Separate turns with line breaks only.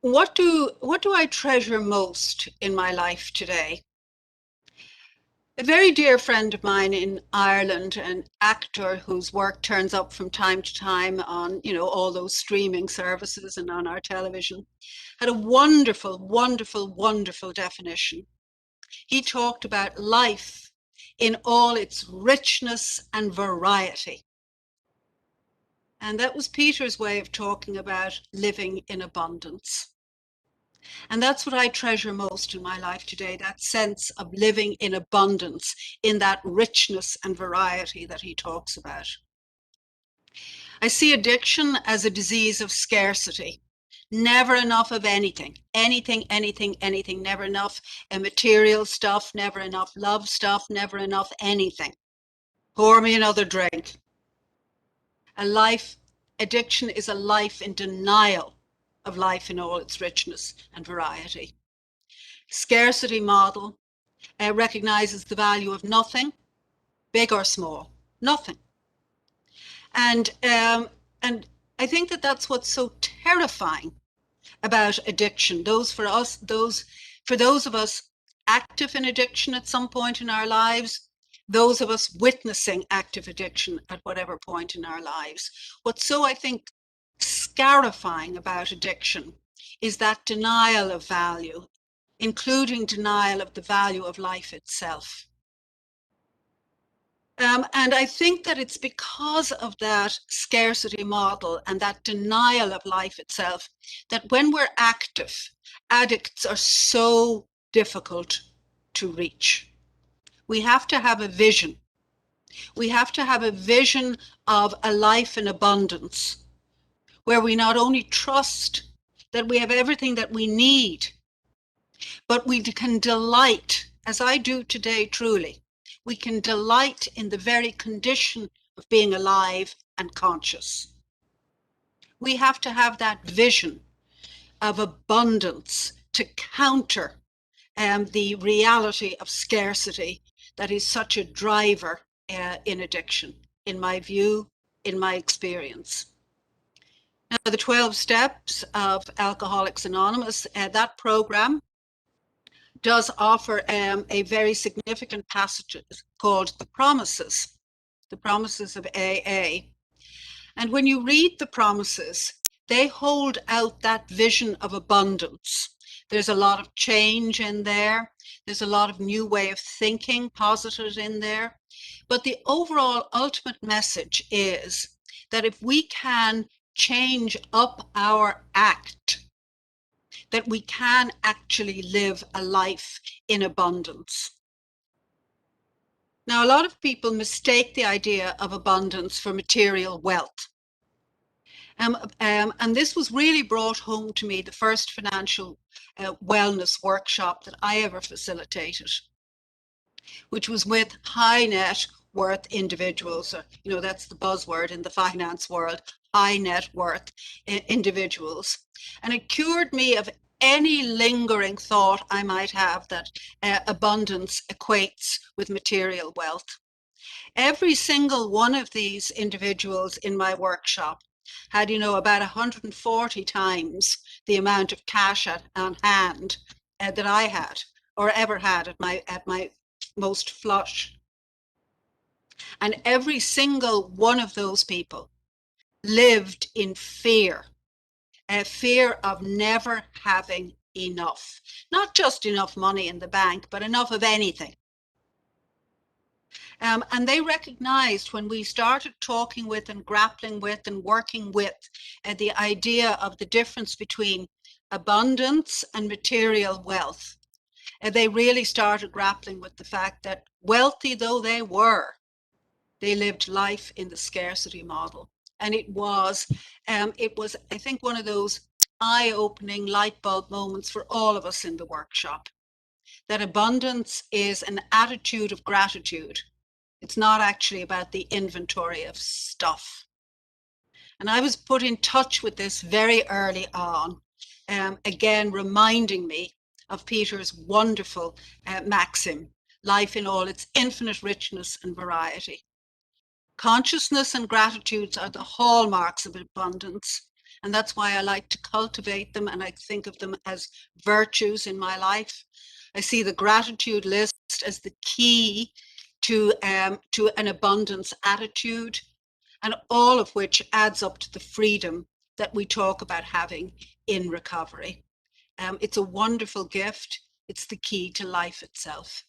What do I treasure most in my life today? A very dear friend of mine in Ireland, an actor whose work turns up from time to time on, all those streaming services and on our television, had a wonderful, wonderful, wonderful definition. He talked about life in all its richness and variety. And that was Peter's way of talking about living in abundance. And that's what I treasure most in my life today, that sense of living in abundance, in that richness and variety that he talks about. I see addiction as a disease of scarcity. Never enough of anything, anything, never enough material stuff, never enough love stuff, never enough anything. Pour me another drink. A life, addiction is a life in denial of life in all its richness and variety. Scarcity model recognizes the value of nothing, big or small, nothing. And I think that that's what's so terrifying about addiction. For those of us active in addiction at some point in our lives, those of us witnessing active addiction at whatever point in our lives. What's so, I think, scarifying about addiction is that denial of value, including denial of the value of life itself. And I think that it's because of that scarcity model and that denial of life itself that when we're active, addicts are so difficult to reach. We have to have a vision. We have to have a vision of a life in abundance where we not only trust that we have everything that we need, but we can delight, as I do today truly, we can delight in the very condition of being alive and conscious. We have to have that vision of abundance to counter the reality of scarcity that is such a driver in addiction, in my view, in my experience. Now, the 12 steps of Alcoholics Anonymous, that program does offer a very significant passage called the Promises of AA. And when you read the promises, they hold out that vision of abundance. There's a lot of change in there. There's a lot of new way of thinking posited in there. But the overall ultimate message is that if we can change up our act, that we can actually live a life in abundance. Now, a lot of people mistake the idea of abundance for material wealth. And this was really brought home to me, the first financial wellness workshop that I ever facilitated, which was with high net worth individuals. That's the buzzword in the finance world, high net worth individuals. And it cured me of any lingering thought I might have that abundance equates with material wealth. Every single one of these individuals in my workshop had, about 140 times the amount of cash on hand that I had or ever had at my most flush. And every single one of those people lived in fear, a fear of never having enough, not just enough money in the bank, but enough of anything. And they recognized when we started talking with and grappling with and working with the idea of the difference between abundance and material wealth. They really started grappling with the fact that wealthy though they were, they lived life in the scarcity model. And it was, I think, one of those eye-opening light bulb moments for all of us in the workshop, that abundance is an attitude of gratitude. It's not actually about the inventory of stuff. And I was put in touch with this very early on, again, reminding me of Peter's wonderful maxim, life in all its infinite richness and variety. Consciousness and gratitude are the hallmarks of abundance, And that's why I like to cultivate them, and I think of them as virtues in my life. I see the gratitude list as the key to an abundance attitude, and all of which adds up to the freedom that we talk about having in recovery. It's a wonderful gift. It's the key to life itself.